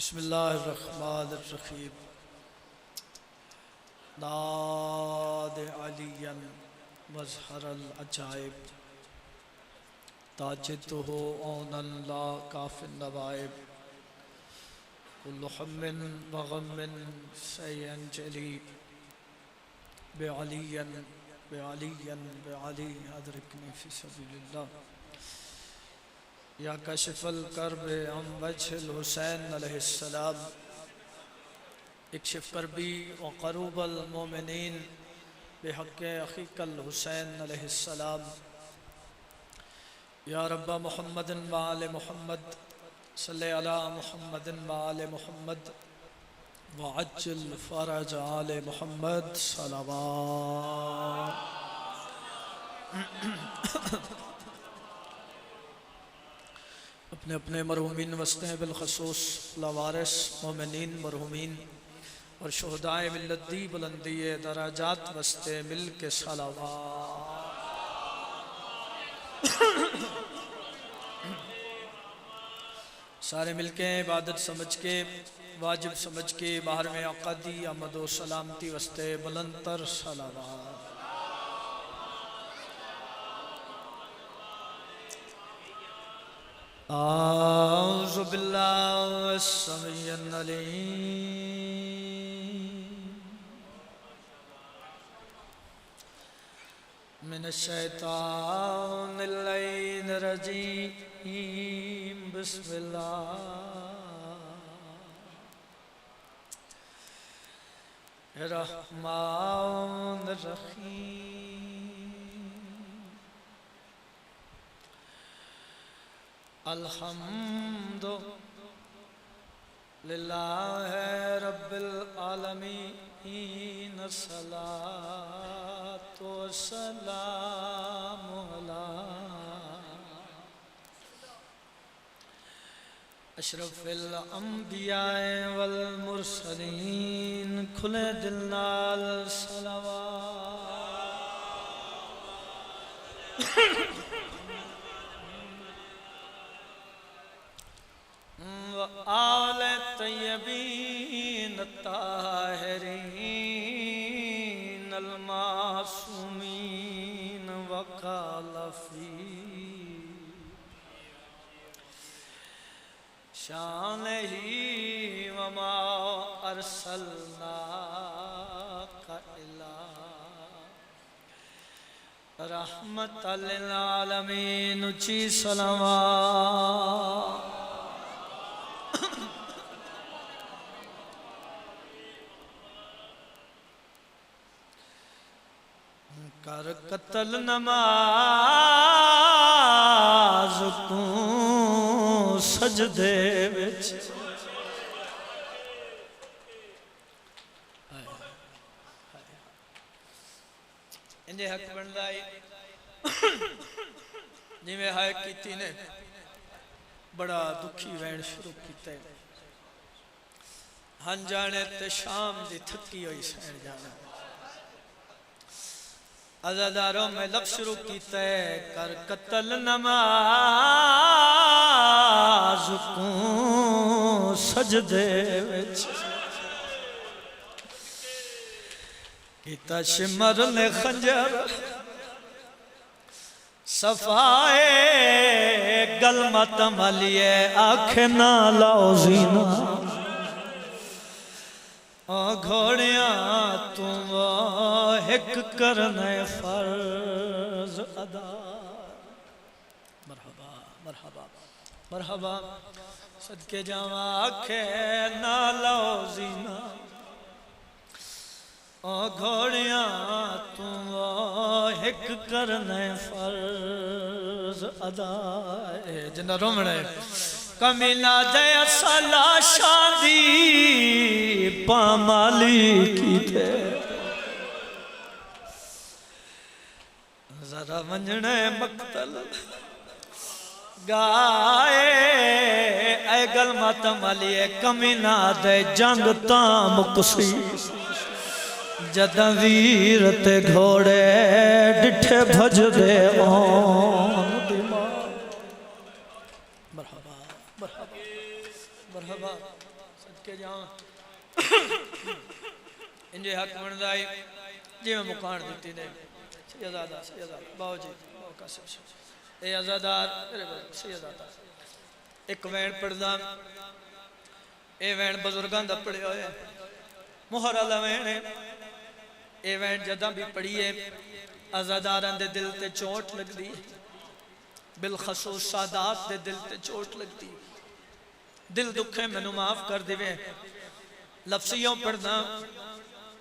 बिस्मिल्लाहिर्रहमानिर्रहीम। नाद अलियन मज़हरल अजाइब ताजिदुहु औनन ला काफिन नवाइब कुल्लु हम्मिन व गम्मिन सयंजली बेअलियन बेअली अदरिकनी फी सबीलिल्लाह या कशिफल कर्ब अम वजहिल हुसैन अलैहिस्सलाम इक्शिफ कर्बी व क़रूबल मोमिनीन बिहक़्क़ि अख़ीकल हुसैन अलैहिस्सलाम या रब्बा मुहम्मदिन व आले मुहम्मद सल्लि अला मुहम्मदिन व आले मुहम्मद व अज्जिल फ़रज आले मुहम्मद सलावत। अपने अपने मरहूमीन वस्ते हैं बिलखसूस लवारिस मोमिनीन मरहूमीन और शुहदाए मिल्लत दी बुलंदी दराजात वस्ते मिल के सलावत। सारे मिलके इबादत समझ के वाजिब समझ के बाहर में अक़दी अमद व सलामती वस्ते बुलंदतर सलावत। आऊज़ु बिल्लाहि अस्समीइल अलीम मिनश शैतानिर रजीम। बिस्मिल्लाहिर रहमानिर रहीम। अल्हम्दुलिल्लाहि रब्बिल आलमीन सलातो सलामु अला अशरफिल अंबिया वल मुरसलीन। खुले दिल नाल सलावत। आले तय्यबीन ताहिरीन अल मासूमीन वकालफी शान ही वमा अरसलनाका इल्ला रहमतल लिल आलमीन। ऊंची सलावत। कर कतल नमाज तू सजदे विच इंजे हक बनदा है जिवें हाय कीती ने बड़ा दुखी वैन शुरू कीता है। हन जाने ते शाम दी थकी होई सैन जाना अज़ादारों में लफ्ज़ शुरू कीता है। कर कतल नमाज तू सजदे विच कीता शिमर ने खंजर सफाए गल मत मलिए आखे ना लाओ जीना घोड़िया तू हिक करने फर्ज अदा। मरहबा मरहबा मरहबा सदके जावा आखे ना लो जीना घोड़िया तू हिक करने फर्ज अदा। जिन्ना रोमने कमीना दया सला शादी पामाली की थे जरा वंजने मक्तल गाए ऐ गल मत मलिए कमीना दे जंग तां मुकसी जद वीर ते घोड़े डिठे भजदे ओन दिमाग। मरहबा मरहबा मरहबा सदके जावां इंजे हक बनदा है जिवें मुकान दित्ती ने सैयदादा बाओ जी बाओ कासिम ए आज़ादार सैयदादा एक वैन पढ़दा ए वैन बुजुर्गां दा पढ़िया होया मोहर वाला वैन है ए वैन जदा भी पढ़िए आज़ादारां दे दिल ते चोट लगदी बिलखसूस सादात दे दिल ते चोट लगदी दिल दुखे मैनू माफ कर देवे लफ्ज़ियों पढ़ना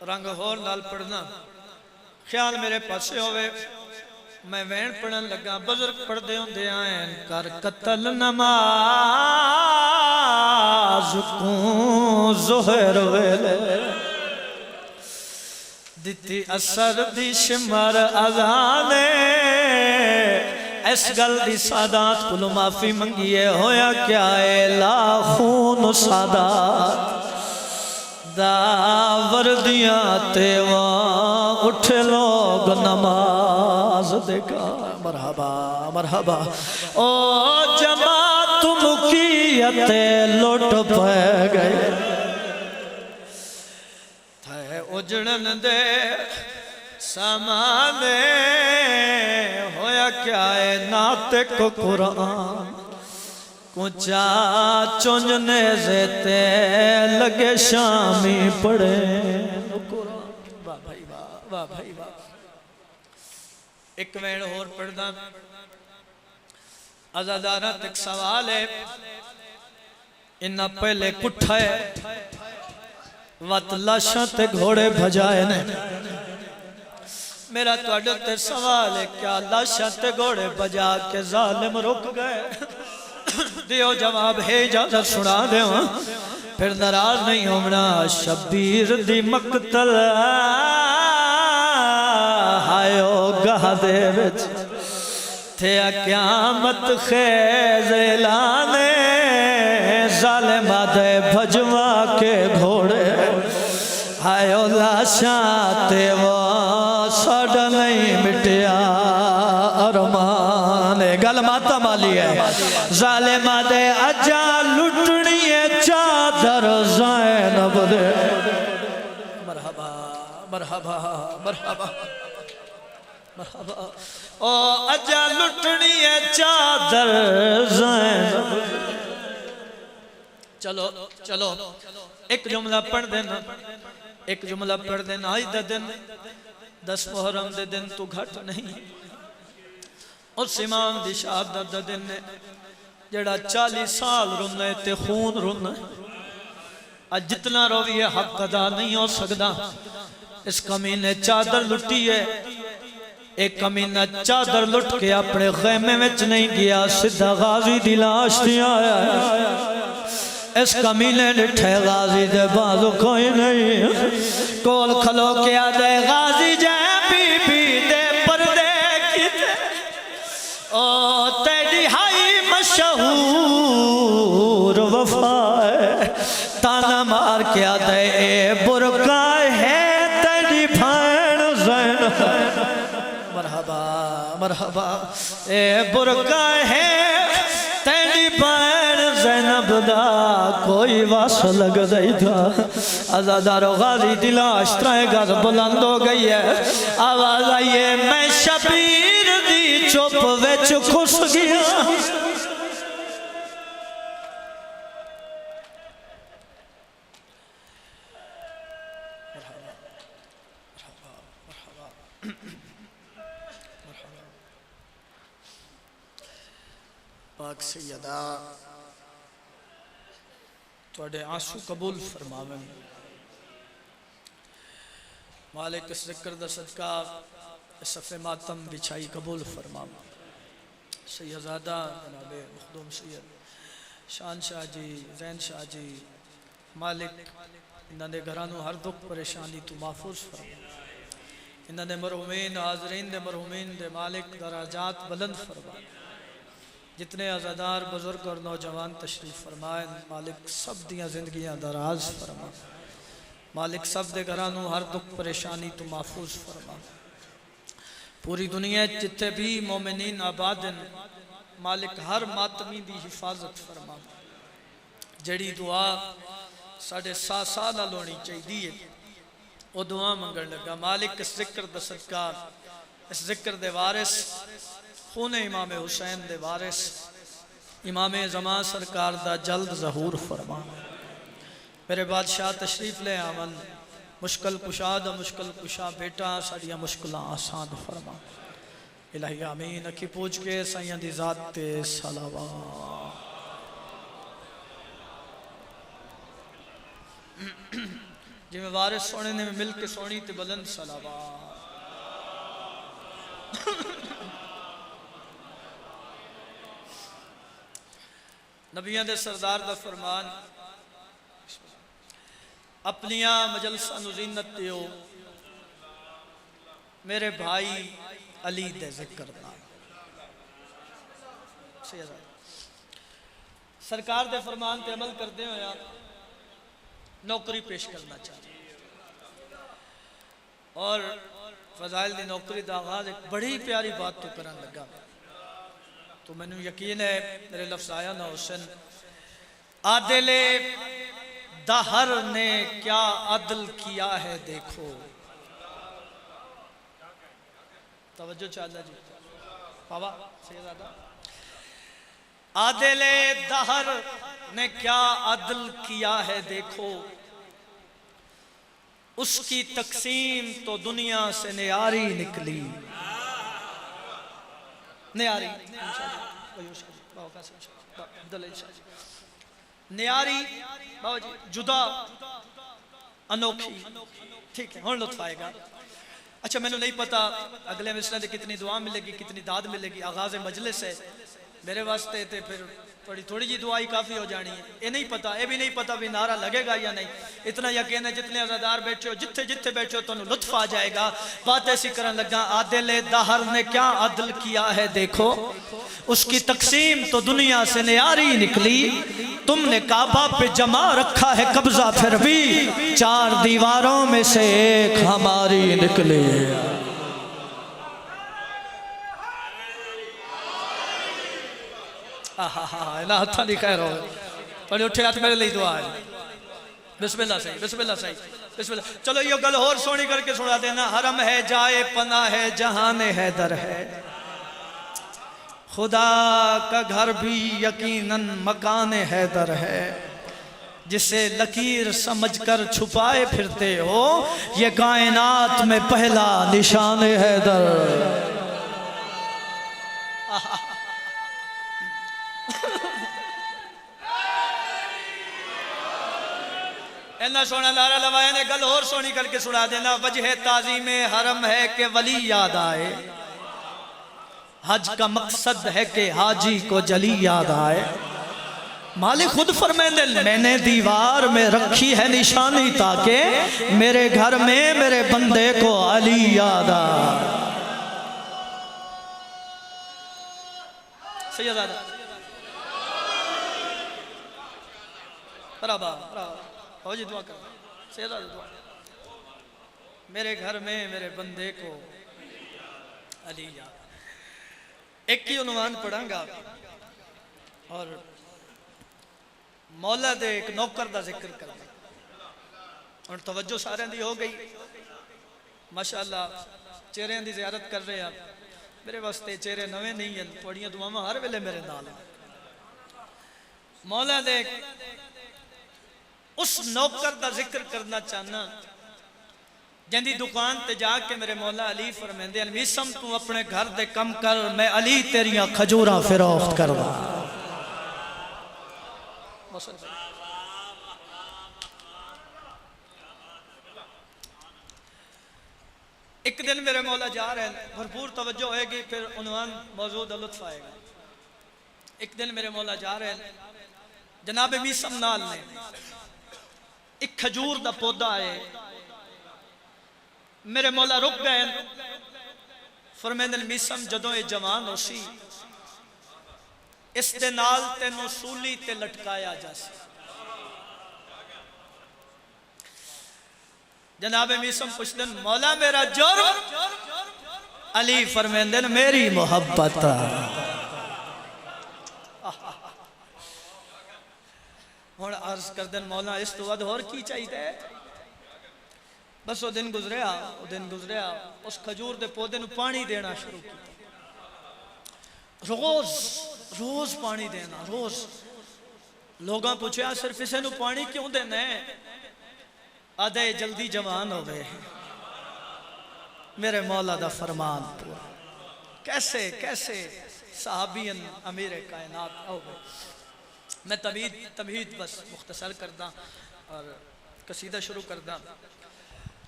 रंग होर नाल पढ़ना ख्याल मेरे पासे होवे मैं वैन पढ़न लगा बुजुर्ग पढ़दे होंदे आए कर कतल नमाज को ज़ोहर वेले दिती असर दी शिमर अज़ाने इस गल दी सादात को माफी मंगिए होया क्या है लाखून सादात वर्दियां ते वहाँ उठ लोग नमाज देखा मरहबा मरहबा ओ जमात मुकीयते लुट पे गए थे उजड़न दे समाने होया क्या है नाते को कुरान कुचा चुंजने से ते लगे शामी पड़े वाह भाई वाह भाई वाह एक वैन होर पढ़दा आज़ादारा तक सवाल है इन्ना पहले कुठा है वत लाशां ते घोड़े भजाए ने मेरा तुहाडे ते सवाल है क्या लाशां ते घोड़े भजा के जालिम रुक गए दियो जवाब है इजाजत सुना दे फिर नाराज नहीं होना शबीर दी मकतल हायो गाह दे विच थे क़यामत खेज़ ऐलाने ज़ालिमा दे भजवा के घोड़े हायो लाशां ते वो साडा नहीं मिटिया अरमान गल माता माली है ज़ालिमा दे अजा लुटनी है चादर ज़ैनब दे मरहबा मरहबा मरहबा मरहबा ओ अजा लुटनी है चादर ज़ैनब चलो चलो एक जुमला पढ़ देना एक जुमला पढ़ देना आज दा दिन 10 मुहर्रम दे दिन तू घट नहीं उस इमाम दी शहादत दा दिन ने जड़ा 40 साल रुना है ते खून रुना आज जितना रोविए हक अदा नहीं हो सकता इस कमीने चादर लुटी है एक कमीना चादर लुट के अपने खैमे में नहीं गया सीधा गाजी दी लाश दी आया इस कमीने डिठे गाजी दे बाजू कोई नहीं कोल खलो के आदे गाजी जय बीबी दे पर्दे किते ओ तेरी हाई मशहूर वफा ताना मार के आदे ए बुरका है तेरी भैन ज़ैनब मरहबा मरहबा ए बुरका है तेरी भैन ज़ैनब दा कोई वास लग गई था आज़ादारो गाजी दी लाश त्राए गज बुलंद हो गई है आवाज आई है मैं शबीर दी चुप विच खुस गया पाक सैयदा तुहाडे आंसू कबूल फरमावे मालिक इस जिक्र दा सदका सफ़े मातम बिछाई कबूल फरमावे सैयदादा जनाब मखदूम सैयद शान शाह जी जैन शाह जी मालिक इन्होंने घरों हर दुख परेशानी तू महफूज फरमा इन्होंने मरहूमीन हाजरीन दे मरहूमीन दे मालिक दराजात बुलंद फरमा जितने आज़ादार बुजुर्ग और नौजवान तशरीफ फरमाए मालिक सब दियाँ जिंदगियाँ दराज फरमा मालिक सब दे घरों हर दुख परेशानी तू महफूज फरमा पूरी दुनिया जिते भी मोमिनीन आबाद मालिक हर मातमी दी हिफाजत फरमा जड़ी दुआ साढ़े सा नाल होनी चाहिए। वो दुआ मंगन लगा, मालिक इस जिक्र दा सदका, इस जिक्र दे वारिस खून इमाम हुसैन दे वारिस इमाम ज़मान सरकार दा जल्द ज़हूर फरमा। मेरे बादशाह तशरीफ ले आवन, मुश्किल कुशा दा मुश्किल कुशा बेटा साड़ियाँ मुश्किलां आसान फरमा। इलाही आमीन। अखी पूछ के साइयां दी ज़ात ते सलावा। जिमें वारिस सोने ने मिल के सोनी ते बुलंद सलावा। नबियां दे सरदार दा फरमान, अपनिया मजलसा नूं ज़ीनत दियो मेरे भाई अली दे जिक्र नाल। सरकार दे फरमान ते अमल करदे होया नौकरी पेश करना चाहिए। और फजाइल दी नौकरी दा आगाज एक बड़ी प्यारी बात तो करन लगा। तो मैनू यकीन है मेरे लफ्ज़ आया ना हुसैन, आदिले दहर ने क्या अदल किया है देखो। तवज्जो चाहता जी बाबा सैयदादा। आदिले दहर ने क्या अदल किया है देखो, उसकी तकसीम तो दुनिया से न्यारी निकली। न्यारी न्यारी बाबा जी जुदा अनोखी। ठीक है, हुण लुत्फ आएगा। अच्छा मैंने नहीं पता अगले मिसरे से कितनी दुआ मिलेगी, कितनी दाद मिलेगी। आगाज़ मजलिस है मेरे वास्ते, तो फिर थोड़ी जी दुआई काफ़ी हो जानी है। ये नहीं पता, ये भी नहीं पता भी नारा लगेगा या नहीं। इतना यकीन है जितने अज़ादार बैठे हो, जिथे जिथे बैठे हो, तुहानू लुत्फ आ जाएगा। बात ऐसी करन लगा, आदिल दहर ने क्या अदल किया है देखो, उसकी तकसीम तो दुनिया से न्यारी निकली। तुमने काबा पे जमा रखा है कब्जा, फिर भी चार दीवारों में से एक हमारी निकली। हाथा नहीं खैर हो पर उठे हाथ मेरे लिए दुआ है। बिस्मिल्लाह सही, बिस्मिल्लाह सही, बिस्मिल्लाह। चलो ये गल और सोनी करके सुना देना। हरम है जाए पना है जहान हैदर है, खुदा का घर भी यकीनन मकान हैदर है। जिसे लकीर समझकर छुपाए फिरते हो, ये कायनात में पहला निशान हैदर। इतना सोना नारा लवाया ने गल और सोनी करके सुना देना। वजह ताजी में हरम है कि वली याद आए, हज का मकसद है कि हाजी को जली याद आए। मालिक खुद फरमाते मैंने दीवार में रखी है निशानी, ताकि मेरे घर में मेरे बंदे को अली याद आए। सैयदादा बराबर हो जी दुआ कर। सैयदादा दुआ, मेरे घर में मेरे बंदे को अली याद। एक ही उन्वान पढ़ांगा और मौला दे एक नौकर का जिक्र कर। और तवज्जो सारे दी हो गई माशाअल्लाह। चेहरे की ज़ियारत कर रहे हैं मेरे वास्ते, चेहरे नवे नहीं हैं। थोड़ियां दुआवां हर वेले मेरे नाल। मौला दे उस नौकर का जिक्र करना चाहना जिंदी दुकान ते जाके मेरे मौला अली फरमांदे अलमीसम तू अपने घर दे कम कर, मैं अली तेरियां खजूरा फिरोख्त करवा। एक दिन मेरे मौला जा रहे हैं, भरपूर तवज्जो होएगी, फिर उन्वान मौजूद लुत्फ आएगा। एक दिन मेरे मौला जा रहे हैं, जनाब मीसम नाल ने एक खजूर का पौधा है। मेरे मौला रुक गए, फरमांदे मीसम जदों ये जवान हो सी, इस दे नाल तेनों सूली ते लटकाया जासी। जनाब मीसम पुछदे मौला मेरा जुर्म? अली फरमांदे मेरी मोहब्बत। हुण अर्ज अर्ज कर दें मौला इस तो वध होर की चाहिए। बस वो दिन गुजरिया उस खजूर के पौधे ਨੂੰ पानी देना शुरू किया। रोज रोज पानी देना रोज। लोगों पूछा सिर्फ इसे ਨੂੰ पानी क्यों देना है? आधे जल्दी जवान हो गए। मेरे मौला दा फरमान पूरा। कैसे कैसे सहाबियन अमीर कायनात हो गए। मैं तमहीद बस मुख्तसर करदा और कसीदा शुरू करदा।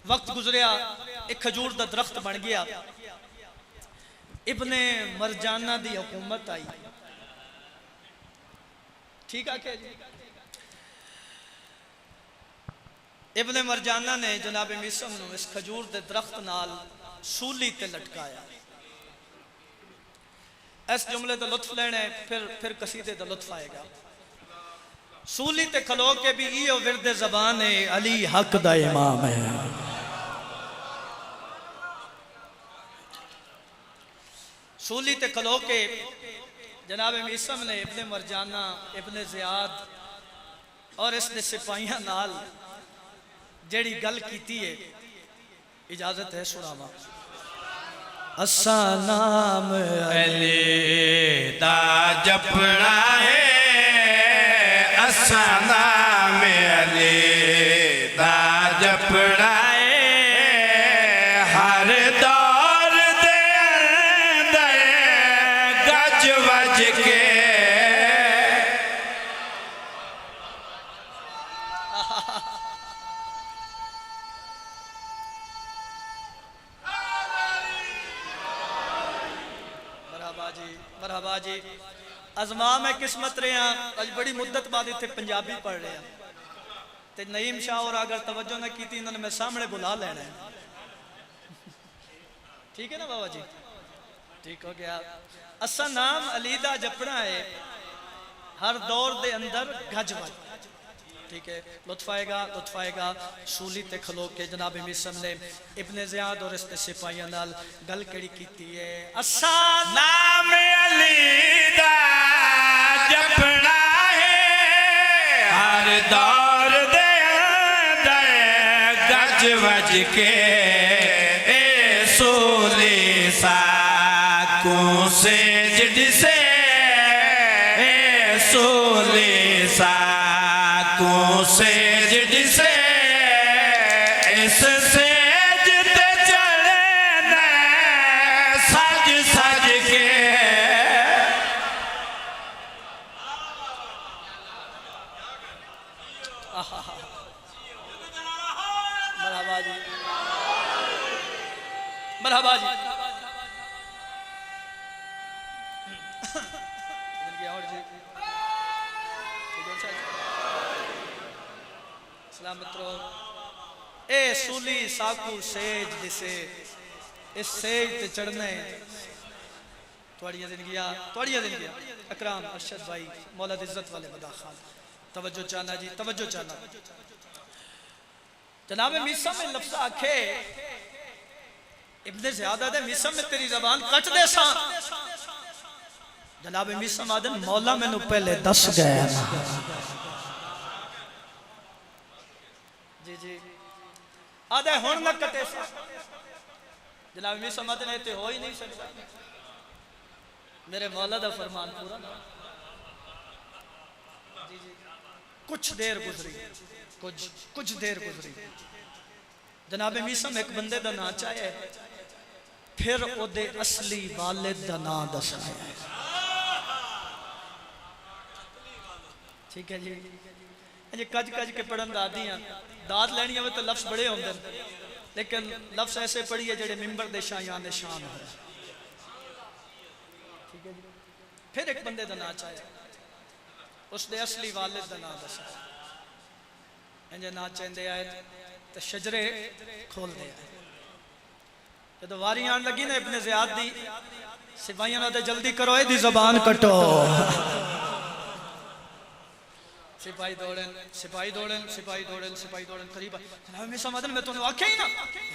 वक्त गुजरिया एक खजूर का दरख्त बन गया। इब्ने मरजाना दी हुकूमत आई। ठीक है क्या जी? इब्ने मरजाना ने जनाब मिसम नूं इस खजूर के दरख्त नाल सूली ते लटकाया। इस जुमले का लुत्फ लेना है, फिर कसीदे का लुत्फ आएगा। सूली ते खलो के भी इो विरद ज़बान है, अली हक दा इमाम है। सूली ते खलो के जनाब मिसम ने इब्ने मरजाना, इब्ने ज़ियाद और इसने सिपाहियां नाल जेड़ी गल कीती है, इजाजत है सुनावा। असा नाम अली दा जपना है, असा नाम अली दा जपना है। हर दौर दे अंदर गज वज के मरहबा जी। अजमा मैं किस्मत रहा अज बड़ी मुद्दत बाद इतने पंजाबी पढ़ रहा ते नईम शाह और अगर तवज्जो ना की इन्होंने मैं सामने बुला लेना है। ठीक है ना बाबा जी? ठीक हो गया। असा नाम अली दा जपना है, हर दौर दे अंदर गज वज। ठीक है, लुत्फ आएगा। सूली ते खलो के जनाब मिसम ने इब्ने ज़ियाद और इसके सिपाहियों नाल गल केड़ी कीती है। असा नाम अली दा जपना है, हर दौर दे अंदर गज वज के। ए सूली साकू से जिसे, ए सूली साकू से जिसे, इस सेज ते चढ़ना सज सज के। मरहबा जी, मरहबा जी। सलामत रहो। ए सूली साकू सेज दिसे, इस सेज ते चढ़ना है। थोड़िया जिंदगियां अकराम अरशद भाई मौला इज्जत वाले बदा खान, तवज्जो चाहना जी, तवज्जो चाहना। जनाब मिसम में लफ्ज़ आखे इब्ने ज़ियाद दे मिसम में तेरी ज़बान कट दे सा। जनाब मिसम आदन मौला मैनू पहले दस गया ना। जी जी आदे हुण न कटे सा। जनाब मिसम आदन ते हो ही नहीं सकता। मेरे मौला दा फरमान पूरा ना। जी जी कुछ देर गुजरी, कुछ देर गुजरी। जनाब मिसम एक बंदे दा नाम चाहे, फिर ओदे असली वालिद दा नाम दसाया। ठीक है जी। जी कज के पढ़न दादी हाँ, दाद लैनी हो तो लफ्ज़ बड़े होंगे, लेकिन लफ्ज़ ऐसे पढ़िए जेडे मिंबर दे शायान शान हो। ठीक है जी। फिर एक बंदे का नाम चाहे, उसके असली वालिद का नाम दसा। इंजे ना चाहते आए तो शजरे खोल दे आए। जो वारी आन लगी ना इब्ने ज़ियाद दी, सिपाहियों ने जल्दी करो इहदी ज़बान कटो। सिपाही दौड़न करीब मैं तुम्हें आख्या ही ना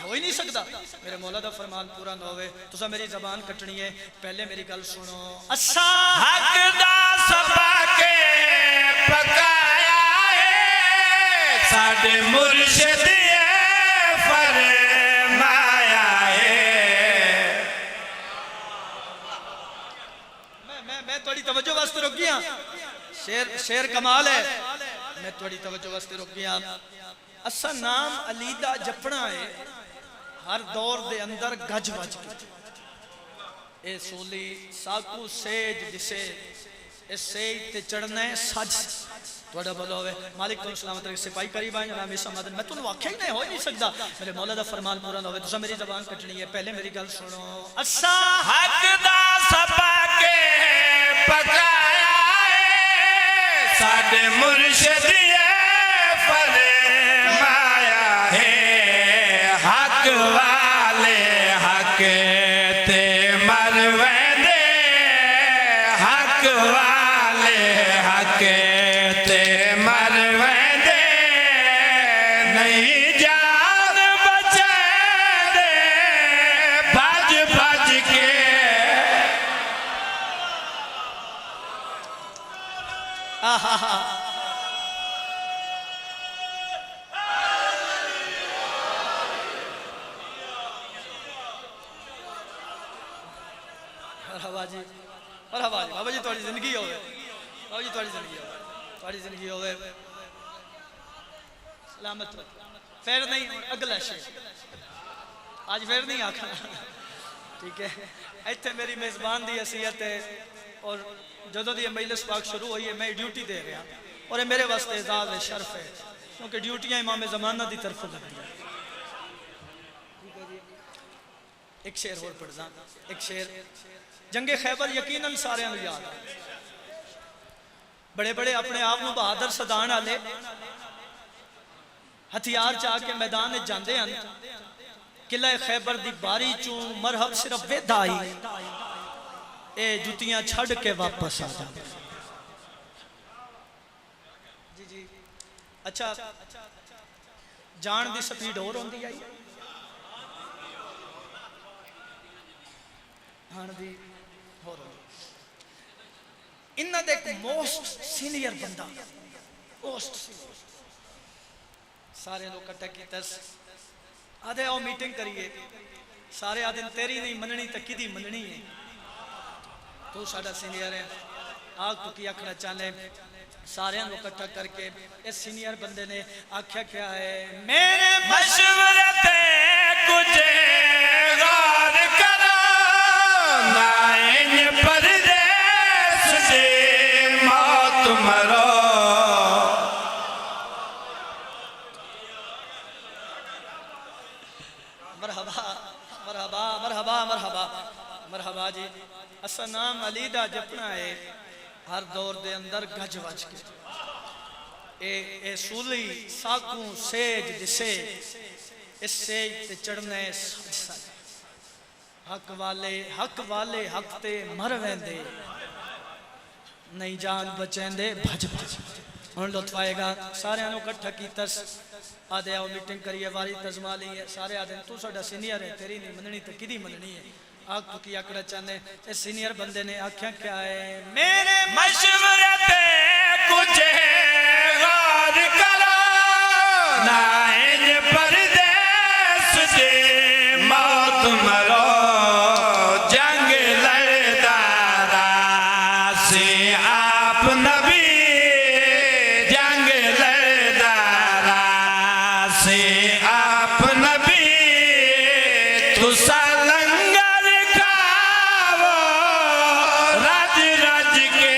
हो ही नहीं सकता। मेरे मौला दा फरमान पूरा ना होवे, तुसा मेरी ज़बान कटनी है। पहले मेरी गल सुनो। असा हक दा सबके पकाया है, साडे मुर्शिद फरमाया है। मैं थोड़ी तवज्जो वास्ते रुक गया। शेर कमाल है। मैं थोड़ी तवज्जो वास्ते रुक गया। असा नाम अली दा जपना है हर दौर दे अंदर गज वज के। ए सोली साकू सेज जिसे इस सेज ते चढ़ना है सज थोड़ा बोलो होवे मालिक तुम सलामत रखे। सिपाही करीब आए जनाब इस समादन मैं तुम आख्या ही नहीं हो ही नहीं सकता। मेरे मौला दा फरमान पूरा ना होवे तुसा मेरी ज़बान कटनी है। पहले मेरी गल सुनो। असा हक दा सबके पकाया है साडे मुर्शिद फरमाया है। हक वाले हक ते मरवेंदे हक वाले हक ते मरवेंदे नहीं जान बचेंदे भज भज के। आहा मरहबा जी मरहबा जी बाबा जी थोड़ी जिंदगी हो बाबा जी थोड़ी जिंदगी हो थोड़ी जिंदगी हो सलामत फिर नहीं अगला शेर आज फिर नहीं आखना ठीक है। इतने मेरी मेजबान की हैसियत है और जदों दी मजलिस पाक शुरू हुई है मैं ड्यूटी दे रहा और ये मेरे वास्ते एजाज है शर्फ है क्योंकि ड्यूटियां इमाम ज़माना की तरफ लगती है। एक शेर होर पढ़दा एक शेर जंगे खैबर यकीनन सारे याद है। बड़े बड़े अपने आप को बहादुर सदान वाले हथियार चा के मैदान में जाते हैं। किला खैबर की बारी चू मरहब सिर्फ वेद आई ए जुतियां छड़ के वापस आ जाते। जी जी अच्छा जान की स्पीड और होती आई इन्हां दे एक मोस्ट सीनियर बंदा मोस्ट सारे लोग इकट्ठा किया आधे आओ मीटिंग करिए सारे आधे तेरी नहीं मननी तो किदी मननी है तू साडा सीनियर है आग तू की आखना चाहने सारे इकट्ठा करके इस सीनियर बंदे ने आख्या क्या है मेरे मशवरे ते कुछ गौर करो नाइन परदेस से मौत मरो। मरहबा मरहबा मरहबा मरहबा मरहबा जी असा नाम अली दा जपना है हर दौर दे अंदर गज वज के। ए सूली साकू सेज जिसे इस सेज ते चढ़ने सज सज। हक वाले हक ते मर वेंदे नहीं जान बचेंदे भज भज। हुण लुत्फ आएगा सारे इकट्ठा कीता आदे आओ मीटिंग करिए वारी तजमा ली है सारे आदे तू साडा सीनियर है तेरी नहीं मननी तो किदी मननी है आग तू की आकड़ा चाहने इस सीनियर बंदे ने आख्या क्या है मेरे मशवरे ते कुछ गौर करो नाइन परदेस से मौत मरो। जंग लड़दारा से आप नबी जंग लड़दारा से आप नबी तुसा लंगर खाओ रज रज के।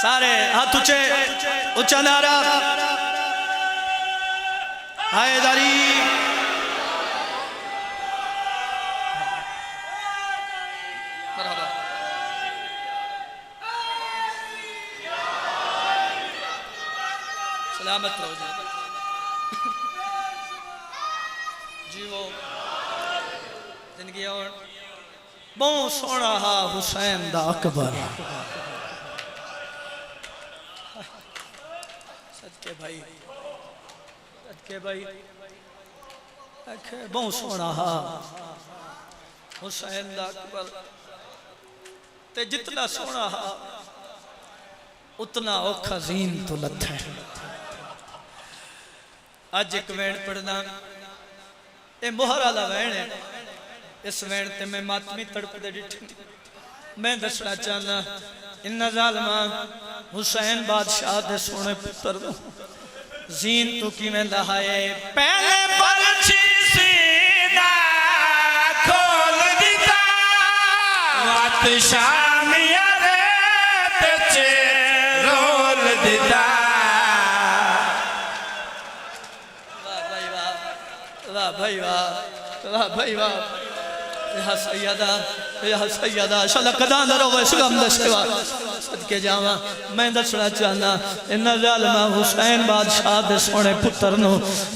सारे हाथ ऊंचे ऊंचा नारा हैदरी मरहबा सलामत रहो जी वो जिंदगी और बहुत सोना हा हुसैन दा अकबर सदके भाई बहुत सोना हा हुसैन दा अकबर ते जितना सोना हा उतना औखा जीन तो लथा है। अज एक वैन पढ़ना, ये मोहर वाला वैन है। इस वैन ते मैं मातमी तड़पदे डिठे। मैं दसना चाहना इन्ना जालमा हुसैन बादशाह दे सोने पुत्र जीन तू किवें लहाए। पहले पर्ची सीना खोल दिता, वत शामिया रे ते रोल दिता। वाह भाई वाह, वाह भाई वाह। या सैयदा शलक दान रोवे सुगम दसवा सदके जावा। मैं दसना चाहना इन्ना जालमा हुसैन बादशाह दे सोने पुत्र नु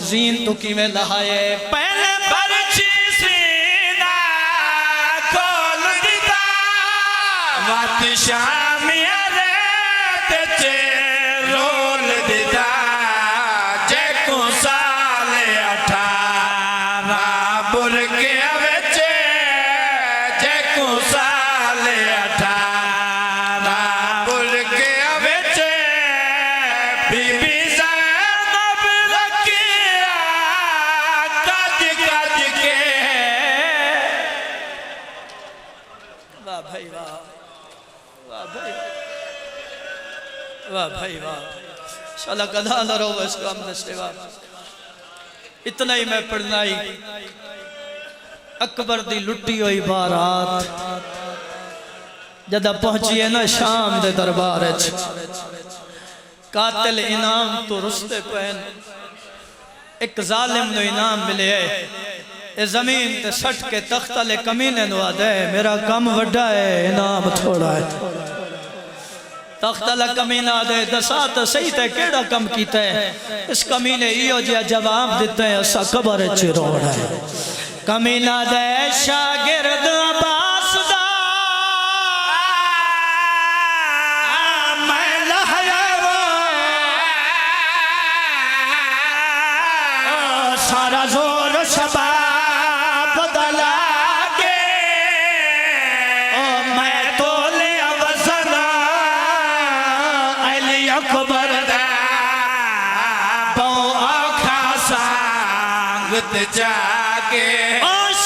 जीन तू किवें लहाए। पहले पर्ची सीना खोल दिता, वत शामिया रे ते रोल दिता। जैको साल 18 बुरके विच, जैको साल 18 बुरके विच बीबी ज़ैनब रखिया कज कज के। वाह भाई वाह, वाह भाई वाह भाई वाह। शलक दान रोवे सुगम दसवा। इतना ही मैं पढ़ना ही। अकबर दी लुटी हुई बारात जदा पहुंची है ना शाम दे दरबार च, कातिल इनाम तो रुसते पैन। एक जालिम नु इनाम मिले है। ये जमीन ते सट के तख्त ले कमीने नु आदे मेरा कम वड्डा है, इनाम थोड़ा है। तख्त ला कमीना दे दसा तो सही ते केड़ा कम कीता है। इस कमीने इहो जिहा जवाब दिता है असा कबर च रोड़ा है। कमीना दे शागिर्द अब्बास दा मैं लहया सारा जोर शबाब बदला के। मैं तो ले अवसरा अली अकबर दा बहु आखा सांगत जाके।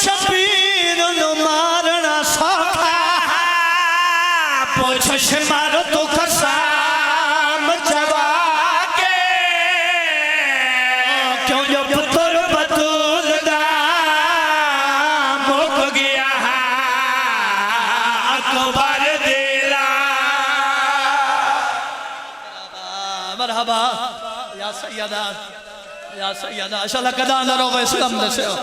शबीर नु मारना सौखा, पुछ मारो तो खसाम चबा के। क्यों जो पुत्र बतूल दा मुक गया अकबर दिला। मरहबा या सैयदा, या सैयदा शलक दान रोवे सुगम दसवा।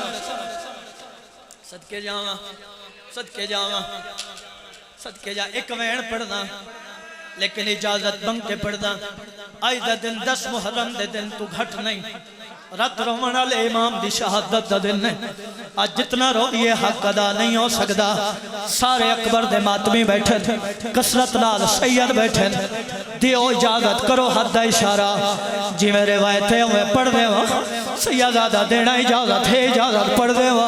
सदके जावा, सदके जावा, सदके जा। एक वैन पढ़ना लेकिन इजाजत बन के पढ़ना। आज दा दिन 10 मुहर्रम दे दिन तू घट नहीं। रात रोवन वाले इमाम दी शहादत दा दिन है। आज जितना रो ये हक अदा नहीं हो सकता। सारे अकबर दे मातमी बैठे थे, कसरत नाल सैयद बैठे थे। दियो इजाजत करो हद दा इशारा जिवें रिवायत है उवें पढ़ देवा। सैयदा दा देना इजाजत है, इजाजत पढ़ देवा।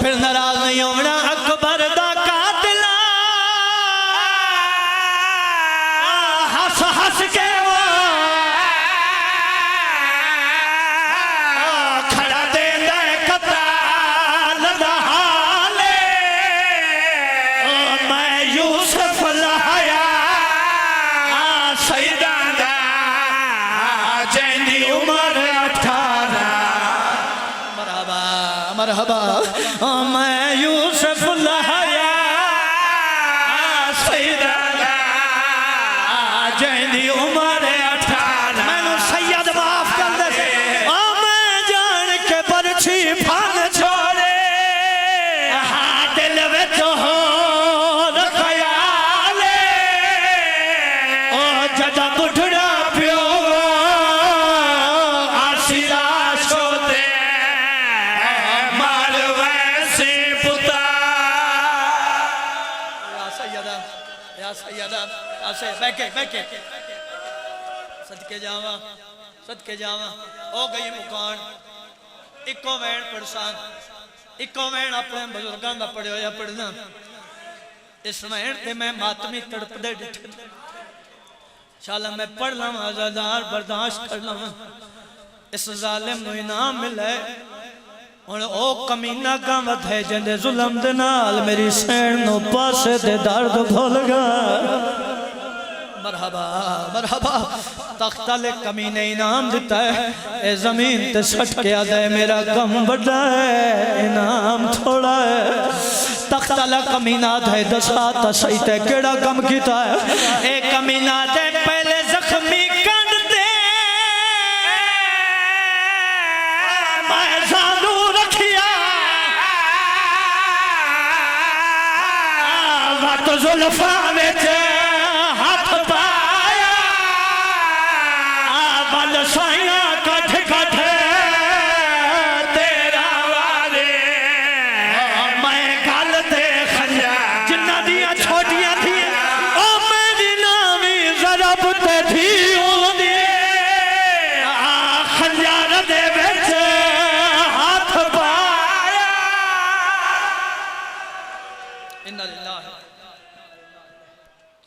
फिर नाराज नहीं होना अकबर दा कातिला हंस हंस के खड़ा दे कताल दहाले। मैं यूसुफ लहाया सैयदा दा जैंदी उमर 18। मरहबा मरहबा। मैं यूसुफ लहाया सैयदा दा जैंदी उमर 18। मैनू सैयद माफ कर दे। मैं जान के बरछी फन छोड़े हाँ दिल विच होर ख्याले। ओ जदा बुढ़ड़ा प्यो आसिला छोते मार वैसे पुता। या सैयदा, या सैयदा, या से बैके बैके। सदके जावा, सदके जावा। हो गई मुकान। इको वैन पढ़सान, इको वैन अपने बुजुर्गों का पढ़े होया पढ़ना। इस वैन ते मैं मातमी तड़पदे डिठे। शाला मैं पढ़ लवां आज़ादार बर्दाश्त कर लवां इस जालिम नूं इनाम मिले हुण ओ कमीना का वधे जिंदे जुल्म दे नाल मेरी सैन नूं पासे ते दर्द भुल गया मरहबा मरहबा तख्त ले कमीने इनाम दिता है ए जमीन ते सट के आदा है मेरा गम बड़ा है इनाम थोड़ा है तख्त ला कमीना दे दसा ता सही ते केड़ा गम कीता है ए कमीना दे पहले जख्मी कंड दे मैं जानू रखिया वत जुल्फा विच हाथ पाया बल साइया कठ कठ तेरा वाले मैं गल ते खंजा जिन्ना दिया छोटियां थी ओ मेरी नामी जरब ते थी ओंदी खंजार दे विच हाथ पाया इन्ना लिल्लाह